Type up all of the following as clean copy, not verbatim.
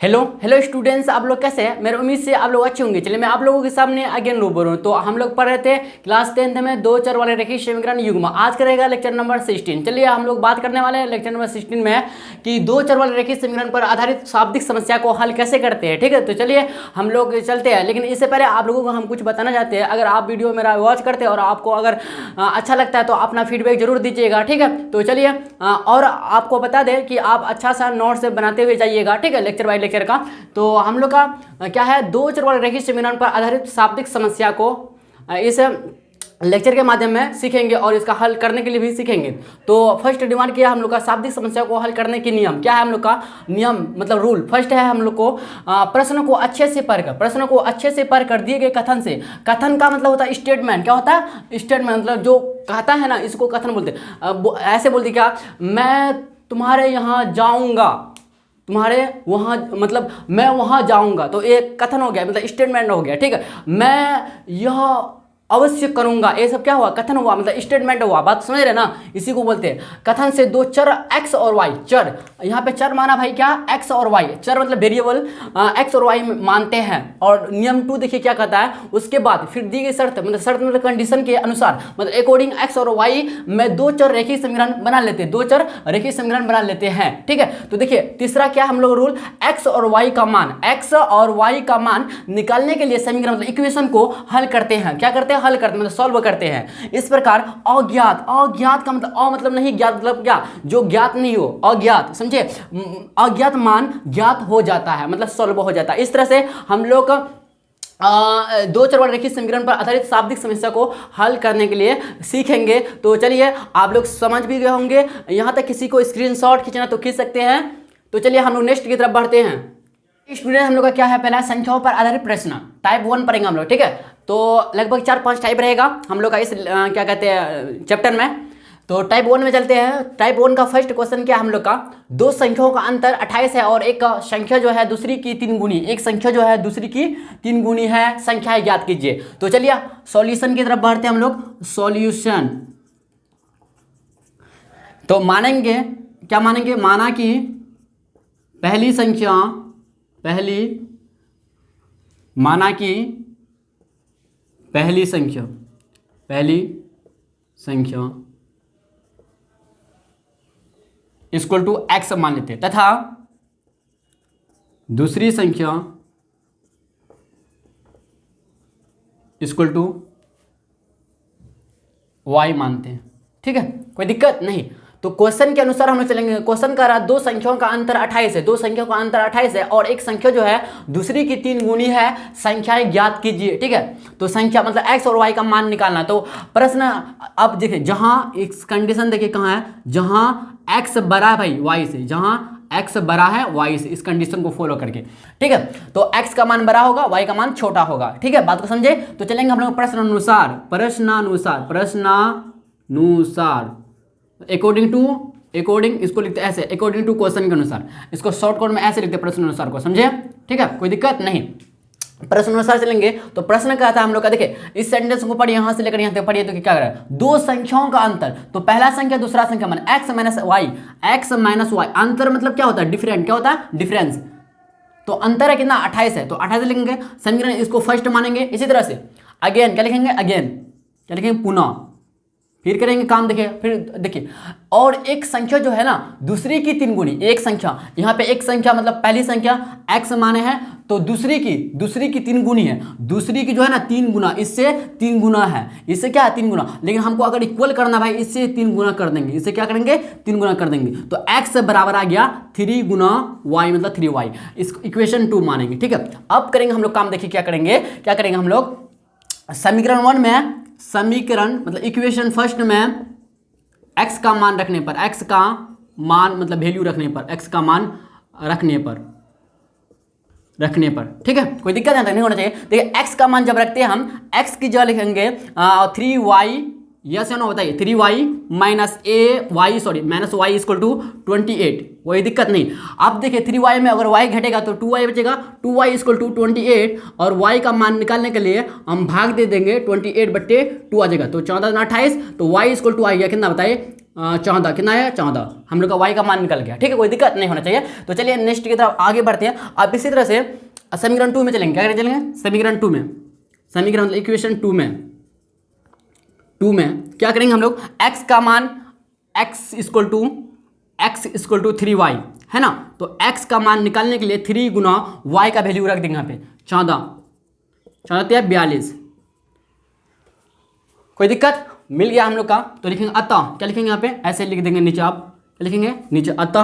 Hello hello students, आप लोग कैसे हैं? मेरी उम्मीद से आप लोग अच्छे होंगे। चलिए मैं आप लोगों के सामने अगेन रूबरू हूँ। तो हम लोग पढ़ रहे थे क्लास 10th में दो चर वाले रेखीय समीकरण युग्म। आज करेगा लेक्चर नंबर 16। चलिए हम लोग बात करने वाले हैं लेक्चर नंबर 16 में कि दो चर वाले रेखीय समीकरण पर आधारित शाब्दिक समस्या को हल कैसे करते हैं। ठीक है, तो चलिए हम लोग चलते हैं। लेकिन इससे पहले आप लोगों को हम कुछ बताना चाहते हैं। अगर आप वीडियो मेरा वॉच करते हैं और आपको अगर अच्छा लगता है तो अपना फीडबैक जरूर दीजिएगा। ठीक है, तो चलिए और आपको बता दें कि आप अच्छा सा नोट्स बनाते हुए जाइएगा। ठीक है, लेक्चर बाय लेक्चर का। तो हम लोग का क्या है, दो चर वाले रेखीय समीकरण पर आधारित शाब्दिक समस्या को इस लेक्चर के माध्यम में सीखेंगे और इसका हल करने के लिए भी सीखेंगे। तो फर्स्ट डिमांड किया हम लोग का शाब्दिक समस्या को हल करने के नियम क्या है। हम लोग का नियम मतलब रूल फर्स्ट है हम लोग को प्रश्न को अच्छे से पढ़कर दिए गए कथन से। कथन का मतलब होता है स्टेटमेंट। क्या होता है? स्टेटमेंट मतलब जो कहता है ना, इसको कथन बोलते हैं। ऐसे बोलते क्या, मैं तुम्हारे यहाँ जाऊँगा, तुम्हारे वहाँ मतलब मैं वहाँ जाऊँगा, तो एक कथन हो गया, मतलब स्टेटमेंट हो गया। ठीक है, मैं यह अवश्य करूंगा, ये सब क्या हुआ? कथन हुआ, मतलब स्टेटमेंट हुआ। बात समझ रहे ना? इसी को बोलते हैं कथन से दो चर x और y। चर यहाँ पे चर माना भाई क्या? x और y। चर मतलब वेरिएबल x और y मानते हैं। और नियम 2 देखिए क्या कहता है, उसके बाद फिर दी गई शर्त मतलब कंडीशन के अनुसार, मतलब अकॉर्डिंग x और y में दो चर रेखीय समीकरण बना लेते हैं, दो चर रेखीय समीकरण बना लेते हैं। ठीक है, तो देखिए तीसरा क्या हम लोग रूल, x और y का मान निकालने के लिए समीकरण मतलब इक्वेशन को हल करते हैं। क्या करते हैं? हल करते हैं मतलब सॉल्व करते हैं। इस प्रकार अज्ञात का मतलब मतलब नहीं ज्ञात, मतलब क्या? जो ज्ञात नहीं हो, अज्ञात, समझे? अज्ञात मान ज्ञात हो जाता है, मतलब सॉल्व हो जाता है। इस तरह से हम लोग दो चर वाले रेखीय समीकरण पर आधारित शाब्दिक समस्या को हल करने के लिए सीखेंगे। तो चलिए आप लोग समझ भी गए होंगे। यहाँ तक किसी को स्क्रीनशॉट खींचना तो खींच सकते हैं। तो चलिए हम लोग नेक्स्ट की तरफ बढ़ते हैं। स्टूडेंट हम लोग का क्या है, पहला संख्याओं पर आधारित प्रश्न टाइप 1 पढ़ेंगे हम लोग। ठीक है, तो लगभग 4-5 टाइप रहेगा हम लोग का इस क्या कहते हैं चैप्टर में। तो टाइप 1 में चलते हैं। टाइप 1 का फर्स्ट क्वेश्चन क्या हम लोग का, दो संख्याओं का अंतर 28 है और एक संख्या जो है दूसरी की 3 गुनी, एक संख्या जो है दूसरी की 3 गुनी है, संख्या ज्ञात कीजिए। तो चलिए सॉल्यूशन की तरफ बढ़ते हैं हम लोग। सॉल्यूशन तो मानेंगे, क्या मानेंगे? माना कि पहली संख्या इक्वल टू x मान लेते हैं तथा दूसरी संख्या इक्वल टू y मानते हैं। ठीक है, कोई दिक्कत नहीं। तो क्वेश्चन के अनुसार हम लोग चलेंगे। क्वेश्चन का रहा दो संख्याओं का अंतर 28 है, दो संख्याओं का अंतर 28 है और एक संख्या जो है दूसरी की 3 गुनी है, संख्याएं ज्ञात कीजिए। ठीक है, तो संख्या मतलब x और y का मान निकालना। तो प्रश्न अब देखिए, जहां एक कंडीशन देखिए कहाँ है, जहां x बड़ा है भाई y से, जहां x बड़ा है y से, इस कंडीशन को फॉलो करके। ठीक है, तो x का मान बड़ा होगा, y का मान छोटा होगा। ठीक है, बात को समझे? तो चलेंगे हम लोग प्रश्नानुसार अकॉर्डिंग इसको लिखते ऐसे, अकॉर्डिंग टू क्वेश्चन के अनुसार। इसको शॉर्ट कोड में ऐसे लिखते प्रश्न अनुसार को, समझे? ठीक है, कोई दिक्कत नहीं। प्रश्न अनुसार चलेंगे। तो प्रश्न क्या था हम लोग का, देखिए इस सेंटेंस को पढ़िए, यहां से लेकर यहां तक पढ़िए। तो क्या कर रहा है, दो संख्याओं का अंतर, तो पहला संख्या दूसरा संख्या मान x माइनस वाई। अंतर मतलब क्या होता है? डिफरेंट। क्या होता है? डिफरेंस। तो अंतर है कितना? 28 है, तो 28 लिखेंगे समीकरण, इसको फर्स्ट मानेंगे। इसी तरह से अगेन क्या लिखेंगे? अगेन क्या लिखेंगे? पुनः। फिर करेंगे काम, देखिए फिर देखिए, और एक संख्या जो है ना दूसरी की 3 गुनी, एक संख्या यहाँ पे एक संख्या मतलब पहली संख्या x माने हैं, तो दूसरी की 3 गुनी है, दूसरी की जो है ना 3 गुना, इससे 3 गुना है, इससे क्या है 3 गुना। लेकिन हमको अगर इक्वल करना भाई, इससे 3 गुना कर देंगे, इससे क्या करेंगे? 3 गुना कर देंगे। तो x बराबर आ गया 3 गुना y मतलब 3y। इस इक्वेशन 2 मानेंगे। ठीक है, अब करेंगे हम लोग काम, देखिए क्या करेंगे हम लोग। समीकरण 1 में समीकरण मतलब इक्वेशन फर्स्ट में x का मान रखने पर, x का मान मतलब वैल्यू रखने पर, x का मान रखने पर। ठीक है, कोई दिक्कत नहीं होना चाहिए। देखिए x का मान जब रखते हैं हम, x की जगह लिखेंगे 3y, यस या नो बताइए, 3y minus y equal to 28। कोई दिक्कत नहीं। अब देखिए 3y में अगर y घटेगा तो 2y बचेगा, 2y इक्वल टू 28 और y का मान निकालने के लिए हम भाग दे देंगे, 28/2 आ जाएगा, तो 14 28, तो y इक्वल टू आ गया कितना बताइए? 14, कितना है 14, हम लोग का y का मान निकल गया। ठीक है, कोई दिक्कत नहीं होना चाहिए। तो चलिए नेक्स्ट की तरफ आगे बढ़ते हैं। अब इसी तरह से समीकरण 2 में चलेंगे। क्या करें, चलेंगे समीकरण 2 में, समीकरण मतलब इक्वेशन 2 में क्या करेंगे हम लोग, x का मान x इक्वल टू 3y है ना। तो x का मान निकालने के लिए 3 गुना y का वैल्यू रख देंगे यहाँ पे 14 42। कोई दिक्कत, मिल गया हम लोग का। तो लिखेंगे अतः, क्या लिखेंगे यहाँ पे, ऐसे लिख देंगे नीचे, आप क्या लिखेंगे नीचे, अतः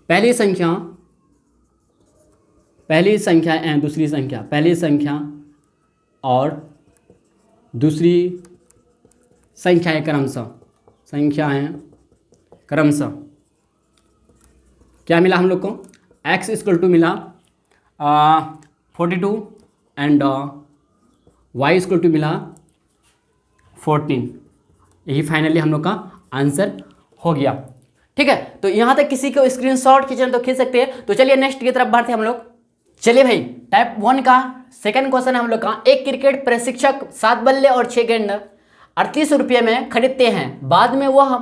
पहली संख्या दूसरी संख्या, पहली संख्या और दूसरी संख्याएं क्रमशः क्या मिला हम लोग को, x इक्वल टू मिला 42 एंड y इक्वल टू मिला 14। यही फाइनली हम लोग का आंसर हो गया। ठीक है, तो यहाँ तक किसी को स्क्रीनशॉट खींचना तो खींच सकते हैं। तो चलिए नेक्स्ट की तरफ बढ़ते हैं हम लोग। चलिए भाई, टाइप 1 का सेकंड क्वेश्चन है हम लोग का। एक क्रिकेट प्रशिक्षक 7 बल्ले और 6 गेंद 38 रुपये में खरीदते हैं। बाद में वह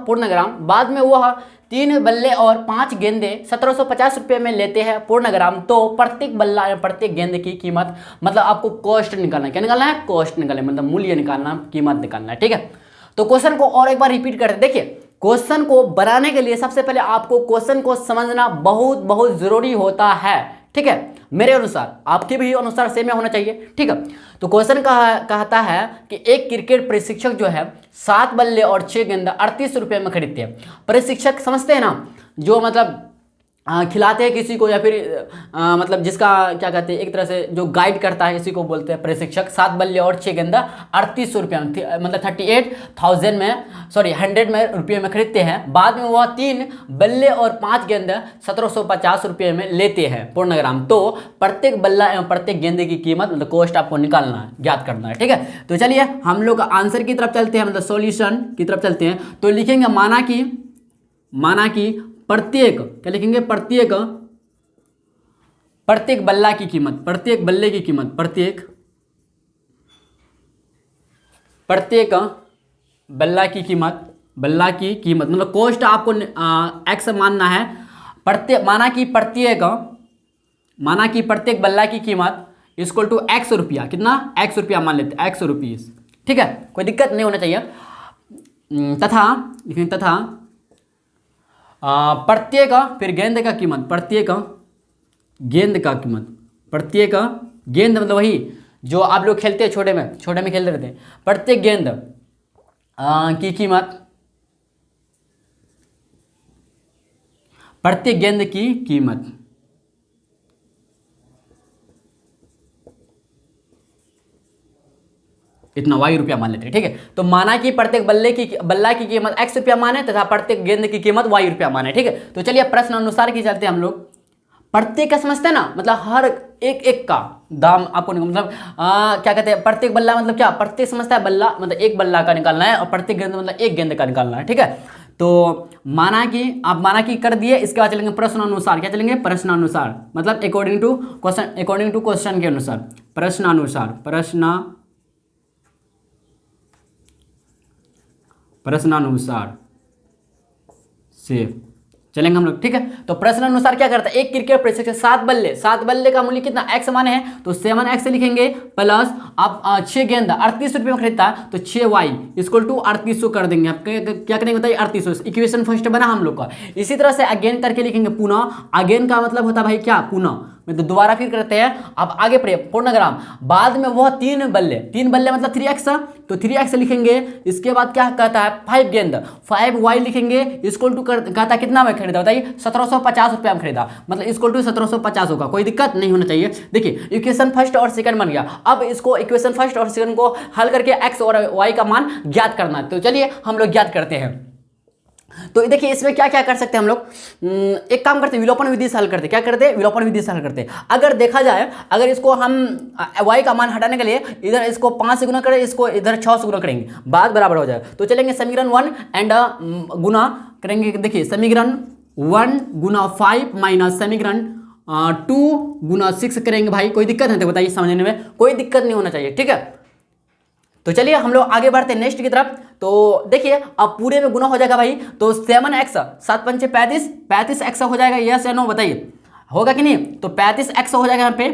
3 बल्ले और 5 गेंदे 1750 रुपये में लेते हैं पूर्णग्राम। तो प्रत्येक बल्ला या प्रत्येक गेंद की कीमत, मतलब आपको कॉस्ट निकालना है। क्या निकालना है, कॉस्ट निकालना है, मतलब मूल्य निकालना, कीमत निकालना है। ठीक है, तो क्वेश्चन को और एक बार रिपीट करते। देखिए, क्वेश्चन को बनाने के लिए सबसे पहले आपको क्वेश्चन को समझना बहुत बहुत जरूरी होता है। ठीक है, मेरे अनुसार, आपके भी अनुसार सेम होना चाहिए। ठीक है, तो क्वेश्चन कहता है कि एक क्रिकेट प्रशिक्षक जो है 7 बल्ले और 6 गेंद 38 रुपये में खरीदते हैं। प्रशिक्षक समझते हैं ना, जो मतलब खिलाते हैं किसी को, या फिर मतलब जिसका क्या कहते हैं, एक तरह से जो गाइड करता है, इसी को बोलते हैं प्रशिक्षक। 7 बल्ले और 6 गेंदा 38 रुपये में, मतलब 38,000 में, सॉरी 100 में रुपये में खरीदते हैं। बाद में वह 3 बल्ले और 5 गेंद 1750 रुपये में लेते हैं पूर्णग्राम। तो प्रत्येक बल्ला एवं प्रत्येक गेंदे की कीमत, मतलब कॉस्ट आपको निकालना है, ज्ञात करना है। ठीक है, तो चलिए हम लोग आंसर की तरफ चलते हैं, मतलब सॉल्यूशन की तरफ चलते हैं। तो लिखेंगे माना कि प्रत्येक, क्या लिखेंगे, प्रत्येक बल्ला की कीमत, प्रत्येक बल्ले की कीमत, प्रत्येक बल्ला की कीमत मतलब कॉस्ट आपको एक्स मानना है। माना कि प्रत्येक बल्ला की कीमत इक्वल टू x रुपया, कितना, x रुपया मान लेते हैं, x रुपीस। ठीक है, कोई दिक्कत नहीं होना चाहिए। तथा प्रत्येक, फिर गेंद का कीमत, प्रत्येक गेंद मतलब वही जो आप लोग खेलते हैं छोटे में खेलते रहते हैं। प्रत्येक गेंद की कीमत, प्रत्येक गेंद की कीमत इतना y रुपया मान लेते हैं। ठीक है, तो माना कि प्रत्येक बल्ला की कीमत x रुपया माने तथा प्रत्येक गेंद की कीमत y रुपया माने। ठीक है, तो चलिए प्रश्न अनुसार की चलते हैं हम लोग। प्रत्येक का समझते हैं ना, मतलब हर एक का दाम आपको मतलब क्या कहते हैं, प्रत्येक बल्ला मतलब क्या, प्रत्येक समझता है बल्ला मतलब एक बल्ला का निकालना है, और प्रत्येक गेंद मतलब एक गेंद का निकालना है। ठीक है, तो माना कि कर दिए। इसके बाद चलेंगे प्रश्न अनुसार। क्या चलेंगे, प्रश्न अनुसार, मतलब अकॉर्डिंग टू क्वेश्चन के अनुसार, प्रश्नानुसार से चलेंगे हम लोग। ठीक है, तो प्रश्न अनुसार क्या करता है, एक क्रिकेट प्रशिक्षक 7 बल्ले का मूल्य कितना, x माने हैं, तो 7x लिखेंगे, प्लस आप 6 गेंद 38 रुपये में खरीदता है, तो 6y इक्वल टू 3800 कर देंगे। आप क्या करेंगे बताइए, 3800। इक्वेशन फर्स्ट बना हम लोग का। इसी तरह से अगेन करके लिखेंगे पुनः। अगेन का मतलब होता है भाई क्या, पुनः, तो दोबारा फिर करते हैं। अब आगे पढ़िए, पूर्णग्राम। बाद में वह 3 बल्ले मतलब 3x, तो 3x लिखेंगे। इसके बाद क्या कहता है, 5 गेंद 5y लिखेंगे, इक्वल टू कहता है कितना में खरीदा बताइए, 1750 रुपया में खरीदा, मतलब इक्वल टू 1750 होगा। कोई दिक्कत नहीं होना चाहिए। देखिए, इक्वेशन फर्स्ट और सेकंड बन गया। अब इसको इक्वेशन फर्स्ट और सेकंड को हल करके x और y का मान ज्ञात करना है। तो चलिए हम लोग ज्ञात करते हैं। तो देखिए, इसमें क्या क्या कर सकते हैं हम लोग। एक काम करते हैं, विलोपन विधि से हल करते हैं। क्या करते हैं, विलोपन विधि से हल करते हैं। अगर देखा जाए, अगर इसको हम y का मान हटाने के लिए इधर इसको 5 से गुना करें, इसको इधर 6 से गुना करेंगे, बात बराबर हो जाएगा। तो चलेंगे समीकरण 1 एंड गुना करेंगे। देखिए, समीकरण 1 गुना 5 माइनस समीकरण 2 गुना 6 करेंगे। भाई कोई दिक्कत है तो बताइए, समझने में कोई दिक्कत नहीं होना चाहिए। ठीक है, तो चलिए हम लोग आगे बढ़ते हैं नेक्स्ट की तरफ। तो देखिए अब पूरे में गुना हो जाएगा भाई, तो 7x 7 पंचे 35, 35x हो जाएगा, यस या नो बताइए, होगा कि नहीं? तो 35x हो जाएगा यहाँ पे,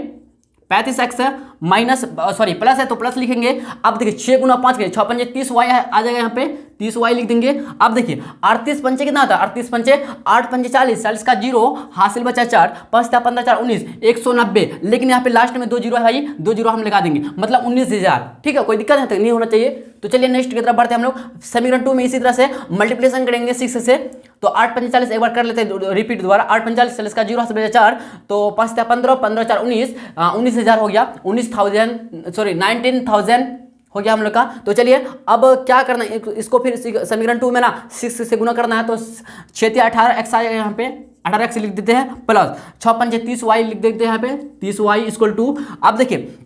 35x माइनस सॉरी प्लस है तो प्लस लिखेंगे। अब देखिए 6 गुना 5 के 6 पंचे 30y आ जाएगा, यहाँ पे 30y लिख देंगे। अब देखिए 38 पंचे कितना आता है, 38 पंचे 8 पंचे 40, 40 का 0 हासिल बचा 4, 5 15 4 19, 190। लेकिन यहाँ पे लास्ट में 2 जीरो है भाई, 2 जीरो हम लगा देंगे, मतलब 19,000। ठीक है, कोई दिक्कत है नहीं होना चाहिए। तो चलिए नेक्स्ट की तरफ बढ़ते हैं हम लोग। समीकरण 2 में इसी तरह से मल्टीप्लिकेशन करेंगे 6 से, तो 8 पंचे 40 एक बार कर लेते हैं रिपीट दोबारा। 8 पंचे 40, 40 का 0 हासिल बचा 4, तो 5 15 15 4 19, 19,000 हो गया, 19,000 हो गया हम लोग का। तो चलिए अब क्या करना है, इसको फिर समीकरण 2 में ना 6 से गुना करना है, तो 6 18x आ जाएगा, यहाँ पे 18x लिख देते हैं, प्लस 6 पंचे 30y लिख देते हैं यहाँ पे, 30y इक्वल टू। अब देखिए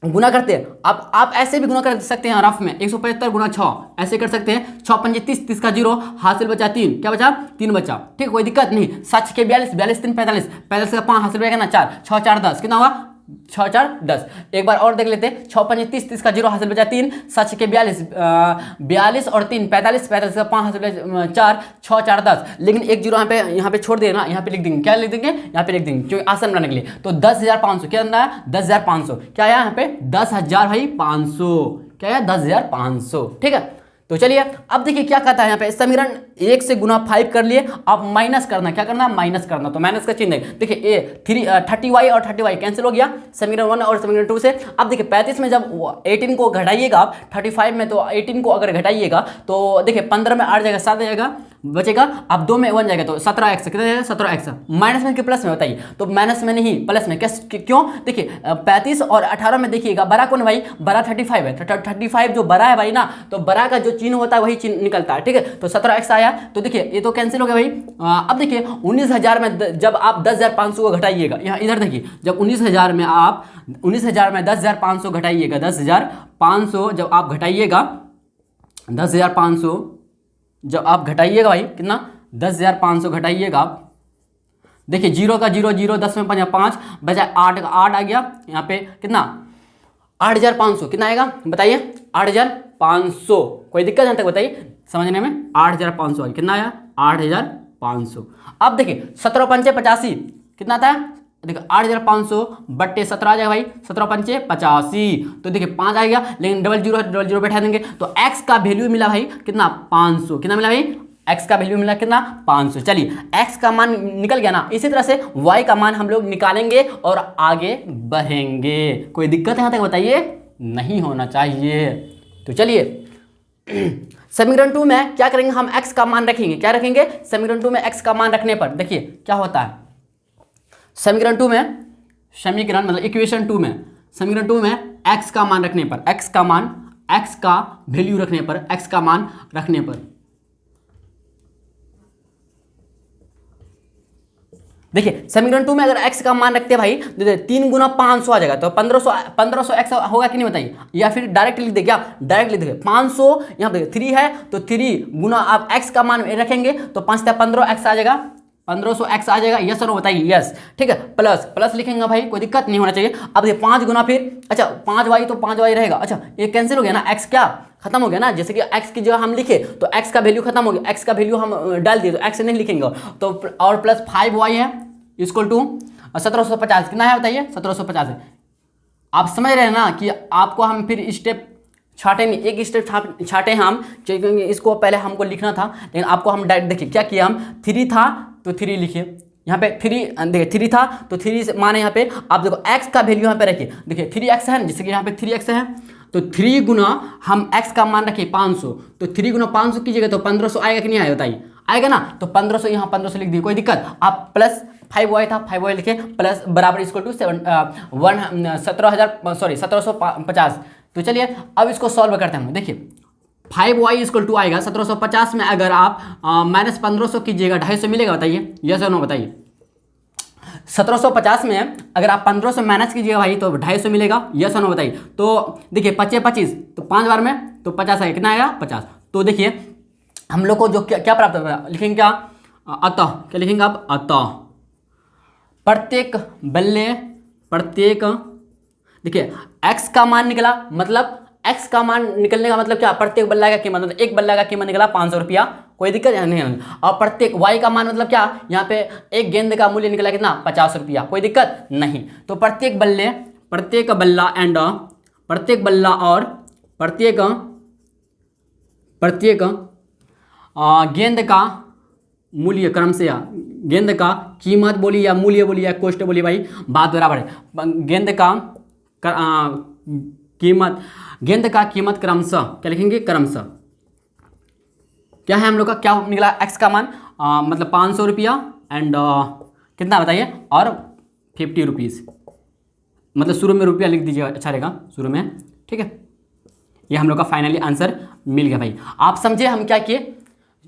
गुना करते हैं, अब आप ऐसे भी गुना कर सकते हैं रफ में, 175 गुना 6 ऐसे कर सकते हैं। 6 पंजे 30, 30 का 0 हासिल बचा 3, क्या बचा 3 बचा। ठीक, कोई दिक्कत नहीं। 7 के 42, 42 3 45, 45 का 5 हासिल बचेगा ना 4, 6 4 10, कितना हुआ 6 4 10। एक बार और देख लेते हैं, 6 पंजे 30, 30 का 0 हासिल बचा 3, 7 के 42, 42 और 3 45, 45 का 5 हासिल बचा 4, 6 4 10। लेकिन एक जीरो यहाँ पे छोड़ देना, यहाँ पे लिख देंगे, क्या लिख देंगे यहाँ पे लिख देंगे, क्योंकि आसान बनाने के लिए। तो 10,500 क्या करना है, 10,500 क्या आया यहाँ पे 10,000 भाई 500, क्या आया 10,500। ठीक है, तो चलिए अब देखिए क्या कहता है यहाँ पे, समीकरण 1 से गुना 5 कर लिए, अब माइनस करना, क्या करना है माइनस करना। तो माइनस का चिन्ह देखिए, ए 30y और 30y कैंसिल हो गया समीकरण 1 और समीकरण 2 से। अब देखिए 35 में जब 18 को घटाइएगा आप 35 में, तो 18 को अगर घटाइएगा तो देखिए 15 में 8 जाएगा 7 जाएगा बचेगा, अब 2 में 1 जाएगा, तो 17x कितना जाएगा 17x। माइनस में कि प्लस में बताइए, तो माइनस में नहीं प्लस में, क्यों देखिए 35 और 18 में देखिएगा बड़ा कौन है भाई, बड़ा 35 है, 35 जो बड़ा है भाई ना, तो बड़ा का जो चिन्ह होता है वही चिन्ह निकलता है। ठीक है, तो 17x आया, तो देखिए ये तो कैंसिल हो गया भाई। अब देखिए 19,000 में जब आप 10,500 को घटाइएगा, यहाँ इधर देखिए जब 19,000 में आप 19,000 में 10,500 घटाइएगा, 10,500 जब आप घटाइएगा, 10,500 जब आप घटाइएगा भाई कितना 10,500 घटाइएगा, देखिए 0 का 0 0, 10 में 5 बजाय 8 का 8 आ गया, यहाँ पे कितना 8,500 कितना आएगा बताइए 8,500। कोई दिक्कत यहाँ तक बताइए समझने में, 8,500 आया, कितना आया 8,500। अब देखिए 17 पंचे 85 कितना था, देखिए 8,500 बट्टे 17 आ जाएगा भाई, 17 पंचे 85, तो देखिए 5 आ गया, लेकिन डबल जीरो बैठा देंगे, तो x का वैल्यू मिला भाई कितना 500, कितना मिला भाई x का वैल्यू मिला कितना 500। चलिए x का मान निकल गया ना, इसी तरह से y का मान हम लोग निकालेंगे और आगे बढ़ेंगे। कोई दिक्कत यहाँ तक बताइए, नहीं होना चाहिए। तो चलिए समीकरण 2 में क्या करेंगे, हम x का मान रखेंगे, क्या रखेंगे समीकरण 2 में x का मान रखने पर देखिए क्या होता है। समीकरण 2 में, समीकरण मतलब इक्वेशन 2 में, समीकरण 2 में x का मान रखने पर, x का मान, x का वैल्यू रखने पर, x का मान रखने पर देखिए समीकरण 2 में अगर x का मान रखते हैं भाई, 3 गुना 500 आ जाएगा, तो 1500 x होगा कि नहीं बताइए, या फिर डायरेक्ट लिख दे, क्या डायरेक्ट लिख दे 500, यहाँ पे 3 है तो 3 गुना आप x का मान रखेंगे, तो 5 15x आ जाएगा, 1500x आ जाएगा, यस और नो बताइए, यस। ठीक है, प्लस प्लस लिखेंगे भाई, कोई दिक्कत नहीं होना चाहिए। अब ये 5 गुना फिर, अच्छा 5y तो 5y रहेगा, अच्छा ये कैंसिल हो गया ना, x क्या खत्म हो गया ना, जैसे कि x की जगह हम लिखे तो x का वैल्यू खत्म हो गया, x का वैल्यू हम डाल दिए तो x नहीं लिखेंगे, तो और प्लस 5y है इक्वल टू 1750, कितना है बताइए 1750 है। आप समझ रहे हैं ना कि आपको हम फिर स्टेप छाटे नहीं, एक स्टेप छाटे हम, क्योंकि इसको पहले हमको लिखना था, लेकिन आपको हम डायरेक्ट देखिए क्या किया, हम 3 था तो 3 लिखिए, यहाँ पे 3 देखिए 3 था तो 3 माने यहाँ पे आप देखो x का वैल्यू यहाँ पे रखिए, देखिए 3x है ना, जैसे कि यहाँ पे 3x है, तो 3 गुना हम x का मान रखिए 500, तो 3 गुना 500 कीजिएगा तो 1500 आएगा कि नहीं आएगा बताइए, आएगा ना, तो 1500 यहाँ 1500 लिख दिए, कोई दिक्कत। आप प्लस 5y था 5y लिखे, प्लस बराबर इक्वल टू 1750। तो चलिए अब इसको सॉल्व करते हैं हम, देखिए 5y इक्वल टू आएगा 1750 में, अगर आप माइनस 1500 कीजिएगा 250 मिलेगा बताइए, यस और नो बताइए। 1750 में अगर आप 1500 माइनस कीजिएगा भाई तो 250 मिलेगा, यस और नो बताइए। तो देखिए 25 25 तो 5 बार में तो 50 आएगा, कितना आएगा 50। तो देखिए हम लोग को जो क्या प्राप्त होगा, लिखेंगे क्या अतः, क्या लिखेंगे आप अतः प्रत्येक बल्ले प्रत्येक, देखिए x का मान निकला, मतलब एक्स का मान निकलने का मतलब क्या, प्रत्येक बल्ला का कीमत, मतलब एक बल्ला का कीमत निकला 500 रुपया, कोई दिक्कत नहीं है। और प्रत्येक वाई का मान मतलब क्या, यहाँ पे एक गेंद का मूल्य निकला कितना, 50 रुपया, कोई दिक्कत नहीं। तो प्रत्येक बल्ला एंड प्रत्येक बल्ला और प्रत्येक गेंद का मूल्य क्रम से, या गेंद का कीमत बोली या मूल्य बोली या कॉस्ट बोली भाई, बात बराबर है। गेंद का कीमत क्रमशः, क्या लिखेंगे, क्रमशः क्या है हम लोग का, क्या निकला एक्स का मान, मतलब 500 रुपया एंड कितना बताइए, और 50 रुपीज़, मतलब शुरू में रुपया लिख दीजिएगा, अच्छा रहेगा शुरू में, ठीक है। ये हम लोग का फाइनली आंसर मिल गया भाई। आप समझे हम क्या किए।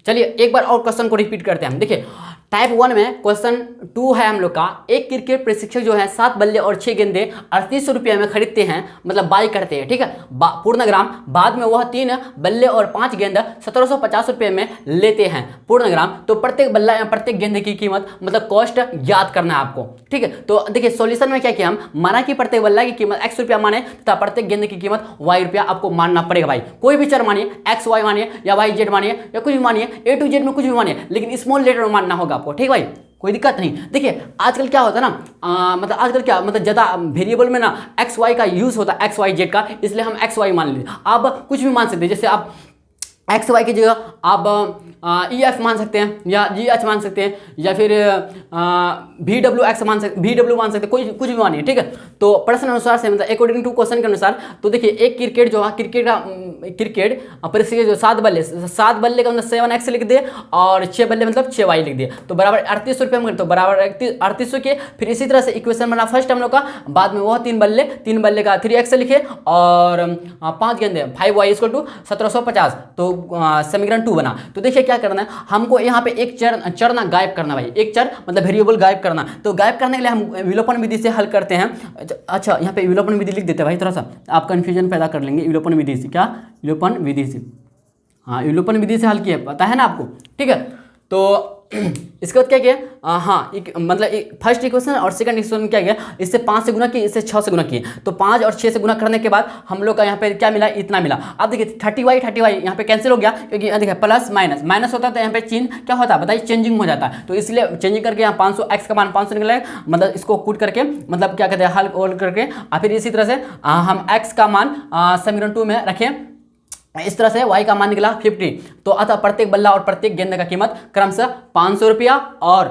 चलिए एक बार और क्वेश्चन को रिपीट करते हैं हम। देखिए टाइप 1 में क्वेश्चन 2 है हम लोग का, एक क्रिकेट प्रशिक्षक जो है 7 बल्ले और 6 गेंदे 3800 रुपये में खरीदते हैं, मतलब बाई करते हैं, ठीक है, पूर्णग्राम। बाद में वह 3 बल्ले और 5 गेंद 1750 रुपये में लेते हैं पूर्णग्राम। तो प्रत्येक बल्ला या प्रत्येक गेंदे की कीमत, मतलब कॉस्ट याद करना है आपको, ठीक है। तो देखिए सॉल्यूशन में क्या किया हम, माना कि प्रत्येक बल्ला की कीमत x रुपया माने तथा प्रत्येक गेंद की कीमत y रुपया आपको मानना पड़ेगा भाई। कोई भी चर मानिए, x y मानिए या y z मानिए या कुछ भी मानिए, A to Z में कुछ भी मानिए, लेकिन स्मॉल लेटर में मानना होगा आपको, ठीक भाई, कोई दिक्कत नहीं। देखिए आजकल क्या होता है ना, मतलब आजकल क्या, मतलब ज़्यादा वेरिएबल में ना एक्स वाई का यूज़ होता है, एक्स वाई जेड का, इसलिए हम एक्स वाई मान लेते हैं। आप कुछ भी मान सकते हैं, जैसे आप एक्स वाई की जगह आप ई एफ मान सकते हैं या जी एच मान सकते हैं या फिर वी डब्ल्यू एक्स मान सकते, वी डब्ल्यू मान सकते, कुछ भी मानिए, ठीक है। तो प्रश्न अनुसार से, मतलब अकॉर्डिंग टू क्वेश्चन के अनुसार, तो देखिए एक क्रिकेट जो है, क्रिकेट परिस्थिति जो 7 बल्ले का मतलब 7x लिख दे और 6 बल्ले मतलब 6y लिख दे, तो बराबर 3800 रुपये में, तो बराबर 3800 के। फिर इसी तरह से इक्वेशन बना फर्स्ट हम लोग का, बाद में वह 3 बल्ले का 3x लिखे और 5 गेंदे 5y = 1750, तो समीकरण 2 बना। तो देखिए क्या करना है हमको, यहाँ पे एक चर ना गायब करना भाई, एक चर मतलब वेरिएबल गायब करना। तो गायब करने के लिए हम विलोपन विधि से हल करते हैं। अच्छा यहाँ पे विलोपन विधि लिख देते हैं भाई, थोड़ा सा आप कंफ्यूजन पैदा कर लेंगे। विलोपन विधि से, क्या विलोपन विधि से, हाँ विलोपन विधि से हल किया, पता है ना आपको, ठीक है। तो इसके बाद क्या किया, हाँ मतलब फर्स्ट इक्वेशन और सेकंड इक्वेशन क्या किया, इससे 5 से गुना किए, इससे 6 से गुना किए, तो 5 और 6 से गुना करने के बाद हम लोग का यहाँ पे क्या मिला, इतना मिला। अब देखिए 30y यहाँ पे कैंसिल हो गया, क्योंकि देखिए प्लस माइनस होता है तो यहाँ पे चिन्ह क्या होता है बताइए, चेंजिंग हो जाता है। तो इसलिए चेंजिंग करके यहाँ 500 x का मान 500 निकला, मतलब इसको कूट करके, मतलब क्या कहते हैं हल ओल करके, और फिर इसी तरह से हम x का मान समीकरण 2 में रखें, इस तरह से y का मान निकला 50। तो अतः प्रत्येक बल्ला और प्रत्येक गेंद का कीमत क्रमशः 500 रुपया और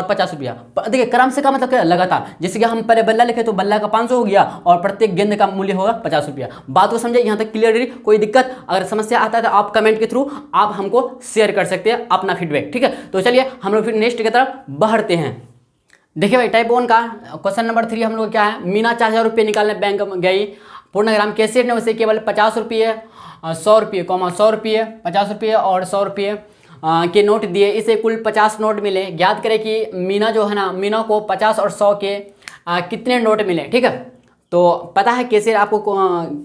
50 रुपया। देखिए क्रमशः का मतलब क्या, लगातार। जैसे कि हम पहले बल्ला लिखे तो बल्ला का 500 हो गया और प्रत्येक गेंद का मूल्य होगा 50 रुपया। बात को समझे यहाँ तक क्लियर? कोई दिक्कत अगर समस्या आता है तो आप कमेंट के थ्रू आप हमको शेयर कर सकते हैं अपना फीडबैक, ठीक है। तो चलिए हम लोग फिर नेक्स्ट की तरफ बढ़ते हैं। देखिए भाई टाइप 1 का क्वेश्चन नंबर 3 हम लोग क्या है, मीना 4000 रुपये निकालने बैंक गई, पूर्णग्राम कैशियर ने उसे केवल 50 रुपये 100 रुपये 100 रुपये 50 रुपये और 100 रुपये के नोट दिए, इसे कुल 50 नोट मिले। ज्ञात करें कि मीना जो है ना, मीना को 50 और 100 के कितने नोट मिले, ठीक है। तो पता है कैशियर आपको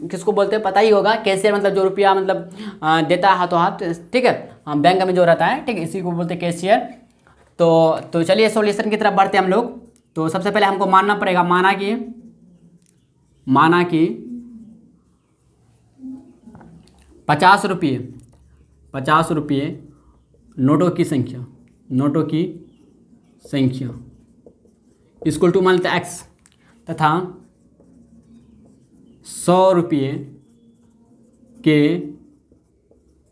किसको बोलते हैं, पता ही होगा। कैशियर मतलब जो रुपया मतलब देता है हाथों हाथ, ठीक है, बैंक में जो रहता है, ठीक है, इसी को बोलते हैं कैशियर। तो चलिए सॉल्यूशन की तरफ बढ़ते हैं हम लोग। तो सबसे पहले हमको मानना पड़ेगा, माना कि 50 रुपये नोटों की संख्या इक्वल टू मान लेते हैं x, तथा 100 रुपये के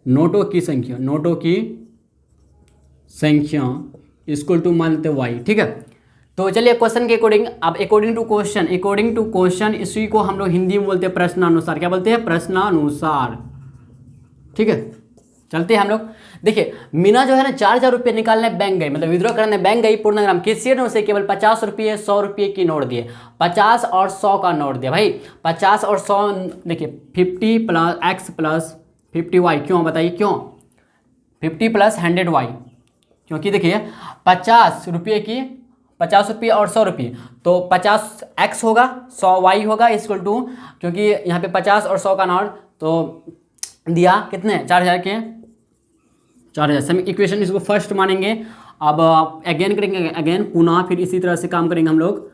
नोटों की संख्या इक्वल टू मान लेते हैं y, ठीक है। तो चलिए क्वेश्चन के अकॉर्डिंग, अब अकॉर्डिंग टू क्वेश्चन इसी को हम लोग हिंदी में बोलते हैं प्रश्नानुसार। क्या बोलते हैं? प्रश्नानुसार, ठीक है। चलते हैं हम लोग। देखिए मीना जो है ना 4000 रुपये निकालने बैंक गई, मतलब विड्रॉ करने बैंक गई पूर्णग्राम। कैशियर ने उसे केवल 50 रुपये 100 रुपये की नोट दिए, 50 और 100 का नोट दिया भाई। 50 और 100 देखिए 50 प्लस x प्लस 50y, क्यों बताइए क्यों? 50 प्लस 100y, क्योंकि देखिए 50 रुपये और 100 रुपये, तो 50x होगा 100y होगा इक्वल टू, क्योंकि यहाँ पे 50 और 100 का नोट तो दिया कितने 4000 के 4000। सम इक्वेशन इसको फर्स्ट मानेंगे। अब अगेन करेंगे, पुनः फिर इसी तरह से काम करेंगे हम लोग।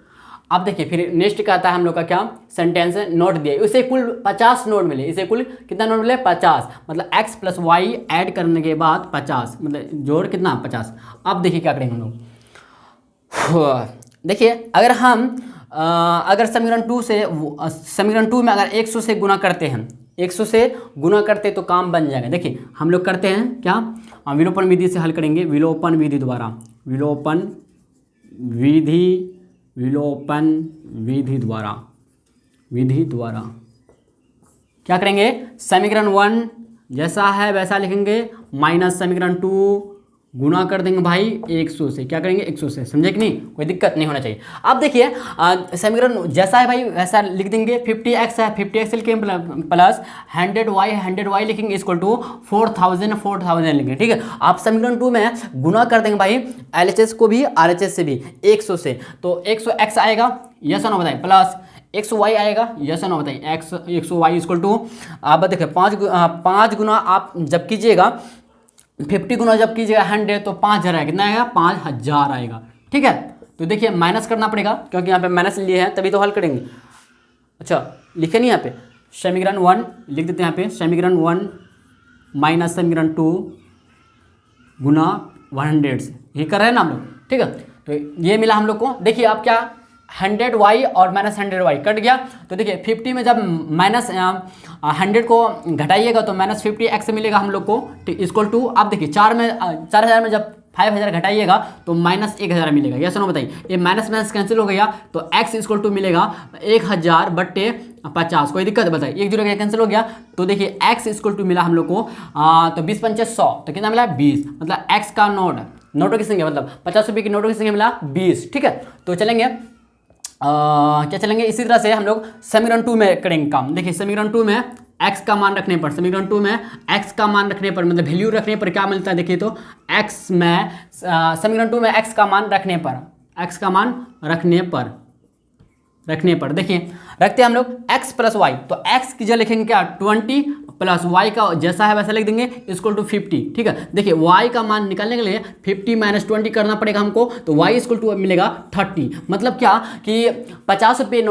अब देखिए फिर नेक्स्ट का आता है हम लोग का क्या, सेंटेंस नोट दिए, इसे कुल 50 नोट मिले, इसे कुल कितना नोट मिले 50, मतलब x प्लस वाई ऐड करने के बाद 50, मतलब जोड़ कितना 50। अब देखिए क्या करेंगे हम लोग, देखिए अगर हम अगर समीकरण 2 से समीकरण 2 में अगर 100 से गुना करते हैं, 100 से गुना करते तो काम बन जाएगा। देखिए हम लोग करते हैं क्या, विलोपन विधि से हल करेंगे, विलोपन विधि द्वारा, विलोपन विधि द्वारा क्या करेंगे, समीकरण 1 जैसा है वैसा लिखेंगे, माइनस समीकरण 2 गुना कर देंगे भाई 100 से, क्या करेंगे 100 से, समझे कि नहीं, कोई दिक्कत नहीं होना चाहिए। अब देखिए समीकरण जैसा है भाई वैसा लिख देंगे, 50x है 50x लिखेंगे प्लस 100y लिखेंगे इक्वल टू 4000 लिखेंगे, ठीक है। आप समीकरण 2 में गुना कर देंगे भाई LHS को भी RHS से भी 100 से, तो 100x आएगा, यस और नो बताइए, प्लस 100y आएगा, यस और नो बताइए, 100y इक्वल टू, आप देखिए 5 गुना आप जब कीजिएगा 50 गुना जब कीजिएगा 100 तो 5000 आएगा, कितना आएगा 5000 आएगा, ठीक है। तो देखिए माइनस करना पड़ेगा क्योंकि यहाँ पे माइनस लिए हैं तभी तो हल करेंगे। अच्छा लिखे नहीं यहाँ पे, समीकरण 1 लिख देते हैं यहाँ पे, समीकरण 1 माइनस समीकरण 2 गुना 100 से, ये कर रहे हैं ना हम लोग, ठीक है। तो ये मिला हम लोग को, देखिए आप क्या 100y और माइनस 100y कट गया, तो देखिए 50 में जब माइनस 100 को घटाइएगा तो माइनस 50x मिलेगा हम लोग को, इक्वल टू, आप देखिए 4000 में जब 5000 घटाइएगा तो माइनस 1000 मिलेगा, यस नो बताइए, ये माइनस माइनस कैंसिल हो गया तो x इक्वल टू मिलेगा 1000 बट्टे 50, कोई दिक्कत है बताइए, 1 0 कैंसिल हो गया, तो देखिए x इक्वल टू मिला हम लोग को तो 20 पंचे 100, तो कितना मिला 20, मतलब x का नोटों की संख्या, मतलब 50 रुपये की नोटों की संख्या मिला 20, ठीक है। तो चलेंगे क्या चलेंगे, इसी तरह से हम लोग समीकरण 2 में करेंगे काम। देखिए समीकरण 2 में x का मान रखने पर, समीकरण 2 में x का मान रखने पर, मतलब वैल्यू रखने पर क्या मिलता है, देखिए तो x में समीकरण 2 में x का मान रखने पर, x का मान रखने पर देखिए रखते हैं हम लोग x प्लस वाई, तो x की जगह लिखेंगे क्या 20 प्लस y का जैसा है वैसा लिख देंगे इक्वल टू 50, ठीक है। देखिए y का मान निकालने के लिए 50 माइनस 20 करना पड़ेगा हमको, तो y इक्वल टू मिलेगा 30, मतलब क्या कि 50 रुपये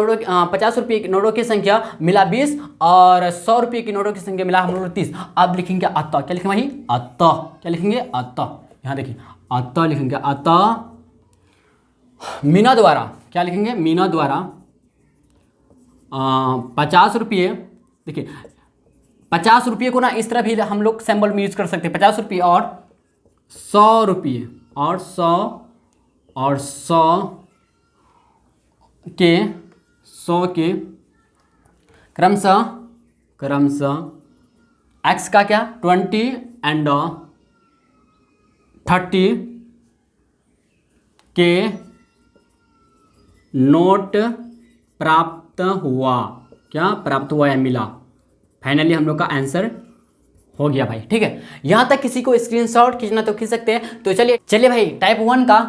की नोटों की संख्या मिला 20 और 100 रुपये की नोटों की संख्या मिला हम लोग 30। अब लिखेंगे अतः, क्या लिखेंगे भाई अतः, क्या लिखेंगे अतः, यहाँ देखिए अतः लिखेंगे, अतः मीना द्वारा, क्या लिखेंगे मीना द्वारा 50 रुपये, देखिए 50 रुपये को ना इस तरह भी हम लोग सिंबल में यूज कर सकते हैं, 50 रुपये और 100 रुपये और 100 के क्रमशः x का क्या 20 एंड 30 के नोट प्राप्त हुआ, क्या प्राप्त हुआ या मिला, फाइनली हम लोग का आंसर हो गया भाई, ठीक है। यहाँ तक किसी को स्क्रीनशॉट खींचना तो खींच सकते हैं। तो चलिए भाई टाइप 1 का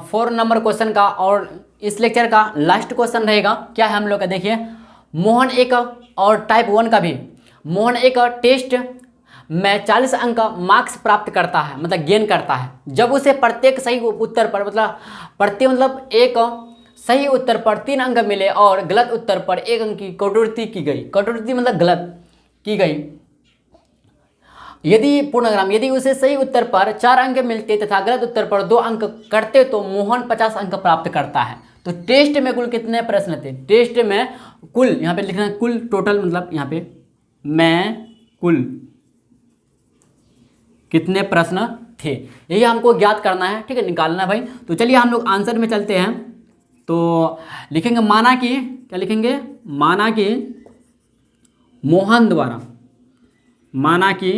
4 नंबर क्वेश्चन का और इस लेक्चर का लास्ट क्वेश्चन रहेगा, क्या है हम लोग का, देखिए मोहन एक, और टाइप 1 का भी, मोहन एक टेस्ट में 40 अंक मार्क्स प्राप्त करता है, मतलब गेन करता है, जब उसे प्रत्येक सही उत्तर पर, मतलब एक सही उत्तर पर 3 अंक मिले और गलत उत्तर पर 1 अंक की कटौती की गई, कटौती मतलब गलत की गई। यदि उसे सही उत्तर पर 4 अंक मिलते तथा गलत उत्तर पर 2 अंक कटते तो मोहन 50 अंक प्राप्त करता है। तो टेस्ट में कुल कितने प्रश्न थे, टेस्ट में कुल, यहाँ पे लिखना है कुल, टोटल मतलब यहाँ पे में कुल कितने प्रश्न थे, यही हमको ज्ञात करना है, ठीक है, निकालना है भाई। तो चलिए हम लोग आंसर में चलते हैं। तो लिखेंगे माना कि, क्या लिखेंगे, माना कि मोहन द्वारा, माना कि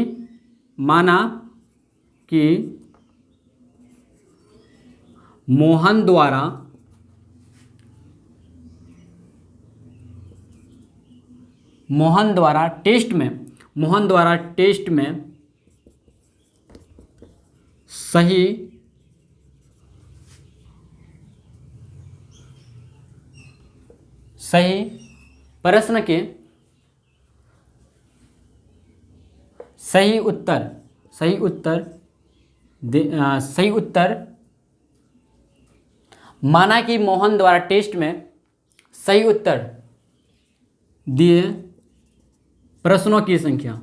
मोहन द्वारा टेस्ट में सही प्रश्न के सही उत्तर माना कि मोहन द्वारा टेस्ट में सही उत्तर दिए प्रश्नों की संख्या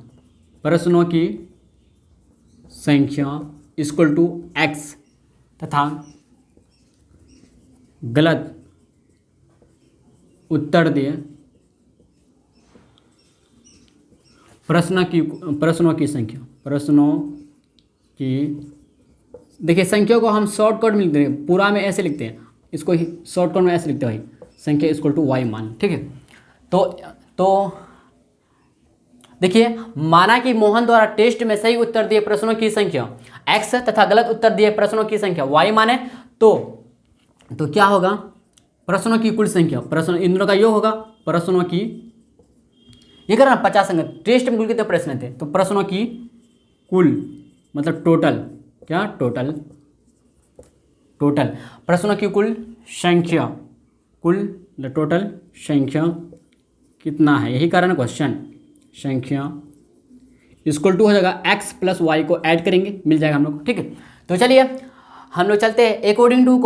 इक्वल टू एक्स तथा गलत उत्तर दिए प्रश्नों की संख्या। देखिए संख्या को हम शॉर्टकट में लिखते हैं, पूरा में ऐसे लिखते हैं, इसको ही शॉर्टकट में ऐसे लिखते हैं भाई, संख्या इक्वल टू वाई मान। ठीक है, तो देखिए माना कि मोहन द्वारा टेस्ट में सही उत्तर दिए प्रश्नों की संख्या x तथा गलत उत्तर दिए प्रश्नों की संख्या y माने तो क्या होगा, प्रश्नों की कुल संख्या, प्रश्न इन दोनों का योग होगा, प्रश्नों की ये करना 50 अंक, टेस्ट में कुल कितने प्रश्न थे, तो प्रश्नों की कुल मतलब टोटल, क्या टोटल प्रश्नों की कुल संख्या, टोटल संख्या कितना है, यही कारण है क्वेश्चन, संख्या इक्वल टू हो जाएगा x प्लस वाई को ऐड करेंगे, मिल जाएगा हम लोग। ठीक है, तो चलिए हम लोग चलते हैं अकॉर्डिंग टू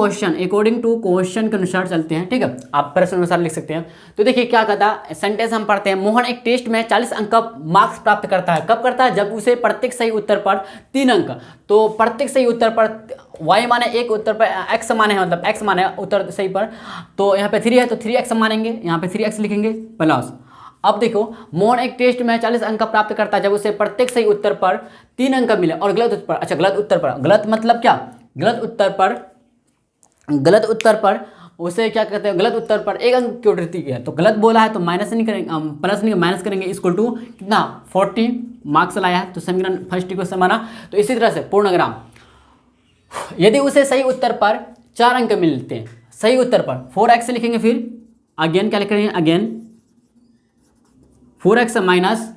क्वेश्चन के अनुसार चलते हैं। ठीक है, आप प्रश्न अनुसार लिख सकते हैं। तो देखिए क्या कहता है, सेंटेंस हम पढ़ते हैं। मोहन एक टेस्ट में 40 अंक का मार्क्स प्राप्त करता है। कब करता है, जब उसे प्रत्येक सही उत्तर पर 3 अंक, तो प्रत्येक सही उत्तर पर y माने एक उत्तर पर x माने है, मतलब x माने उत्तर सही पर, तो यहाँ पे 3 है तो 3x मानेंगे, यहाँ पे 3x लिखेंगे प्लस। अब देखो मोहन एक टेस्ट में 40 अंक प्राप्त करता है जब उसे प्रत्येक सही उत्तर पर 3 अंक मिले और गलत उत्तर पर, अच्छा गलत मतलब क्या, गलत उत्तर पर उसे क्या कहते हैं, गलत उत्तर पर 1 अंक की त्रुटि है, तो गलत बोला है तो माइनस नहीं करेंगे, प्लस नहीं माइनस करेंगे, इक्वल टू कितना 40 मार्क्स लाया है, तो समीकरण फर्स्ट को समाना। तो इसी तरह से पूर्णग्राम, यदि उसे सही उत्तर पर 4 अंक मिलते हैं, सही उत्तर पर 4x लिखेंगे, फिर अगेन क्या लिखेंगे, अगेन 4x माइनस,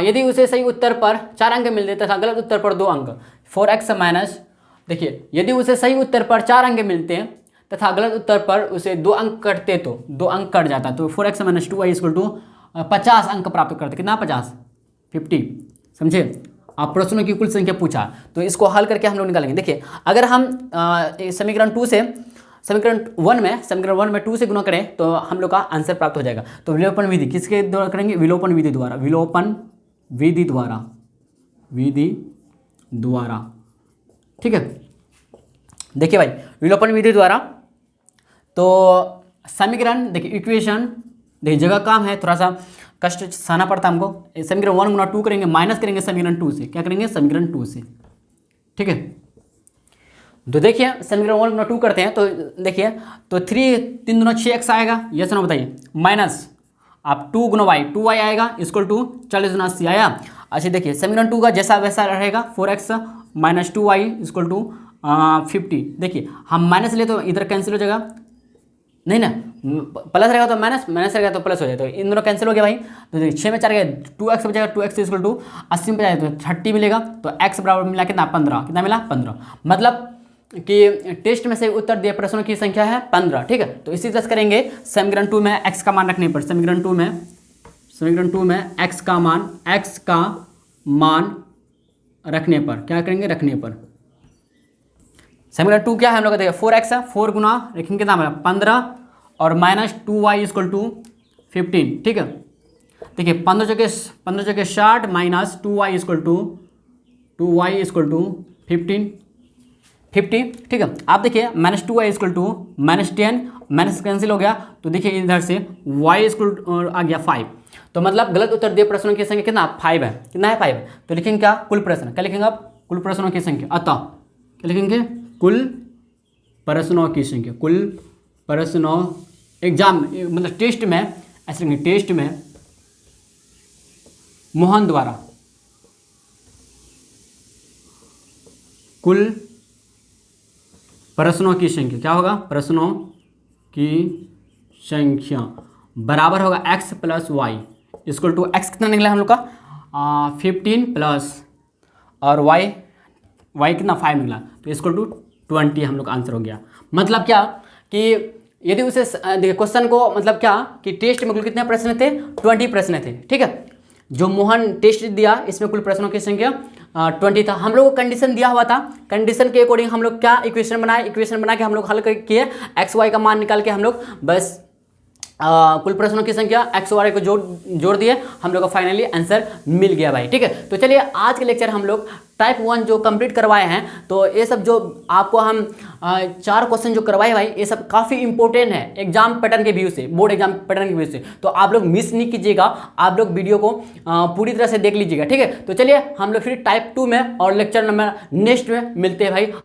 यदि उसे सही उत्तर पर 4 अंक मिलते तथा गलत उत्तर पर 2 अंक, 4x माइनस, देखिए यदि उसे सही उत्तर पर 4 अंक मिलते हैं तथा गलत उत्तर पर उसे 2 अंक कटते तो 2 अंक कट जाता, तो 4x minus 2y equal to 50 अंक प्राप्त करते, कितना 50, समझे। आप प्रश्नों की कुल संख्या पूछा, तो इसको हल करके हम लोग निकालेंगे। देखिए अगर हम समीकरण 1 में 2 से गुणा करें तो हम लोग का आंसर प्राप्त हो जाएगा। तो विलोपन विधि किसके द्वारा करेंगे, विलोपन विधि द्वारा, ठीक है। देखिए भाई विलोपन विधि द्वारा, तो समीकरण देखिए इक्वेशन, देखिए जगह काम है, थोड़ा सा कष्ट सहना पड़ता है हमको। समीकरण 1 गुना 2 करेंगे, माइनस करेंगे समीकरण 2 से, क्या करेंगे, समीकरण 2 से, ठीक है। तो देखिए समीकरण 1 गुना 2 करते हैं, तो देखिए तो 3 दूना 6x आएगा, यस ना बताइए, माइनस आप 2 गुना y, 2y आएगा इक्वल टू 40 गुना 80 आया। अच्छा देखिए समीकरण 2 का जैसा वैसा रहेगा, 4x minus 2y equal to 50। देखिए हम माइनस ले तो इधर कैंसिल हो जाएगा, नहीं ना, प्लस रहेगा तो माइनस रहेगा तो प्लस हो जाएगा, तो इन दोनों कैंसिल हो गया भाई। तो देखिए 6 में 4 गया, 2x बचेगा, 2x इक्वल टू 80 में जाएगा तो 30 मिलेगा, तो x बराबर मिला कितना 15, कितना मिला 15, मतलब कि टेस्ट में से उत्तर दिए प्रश्नों की संख्या है 15, ठीक है। तो इसी तरह से करेंगे समीकरण 2 में x का मान रखने पर, समीकरण 2 में x का मान रखने पर क्या करेंगे, रखने पर समीकरण 2 क्या है हम लोग का, देखिए 4x है, 4 गुना रखेंगे कितना 15 और माइनस 2y इक्वल टू 15, ठीक है। देखिए 15 जगह 60 माइनस 2y इक्वल टू 15, ठीक है। आप देखिए minus 2y equal to minus 10, minus cancel हो गया, तो देखिए इधर से y इक्वल आ गया 5, तो मतलब गलत उत्तर दिए प्रश्नों की संख्या कितना 5 है, कितना है 5, तो लिखेंगे क्या, कुल प्रश्न, क्या लिखेंगे आप, कुल प्रश्नों की संख्या, अतः क्या लिखेंगे, कुल प्रश्नों की संख्या, कुल प्रश्नों एग्जाम मतलब टेस्ट में ऐसे लिखेंगे, टेस्ट में मोहन द्वारा कुल प्रश्नों की संख्या, क्या होगा, प्रश्नों की संख्या बराबर होगा x plus Y equal to, x कितना निकला हम लोग का 15 प्लस और y कितना 5 निकला, तो इक्वल टू 20 हम लोग का आंसर हो गया। मतलब क्या कि यदि उसे देखिए क्वेश्चन को मतलब क्या कि टेस्ट में कुल कितने प्रश्न थे, 20 प्रश्न थे, ठीक है। जो मोहन टेस्ट दिया इसमें कुल प्रश्नों की संख्या 20 था। हम लोग को कंडीशन दिया हुआ था, कंडीशन के अकॉर्डिंग हम लोग क्या इक्वेशन बनाए, इक्वेशन बना के हम लोग हल किए, एक्स वाई का मान निकाल के हम लोग बस कुल प्रश्नों की संख्या एक्स वाई को जोड़ दिए, हम लोग को फाइनली आंसर मिल गया भाई। ठीक है, तो चलिए आज के लेक्चर हम लोग टाइप 1 जो कंप्लीट करवाए हैं, तो ये सब जो आपको हम 4 क्वेश्चन जो करवाए भाई, ये सब काफ़ी इंपॉर्टेंट है एग्जाम पैटर्न के व्यू से, बोर्ड एग्जाम पैटर्न के व्यू से। तो आप लोग मिस नहीं कीजिएगा, आप लोग वीडियो को पूरी तरह से देख लीजिएगा। ठीक है, तो चलिए हम लोग फिर टाइप 2 में और लेक्चर नंबर नेक्स्ट में मिलते हैं भाई।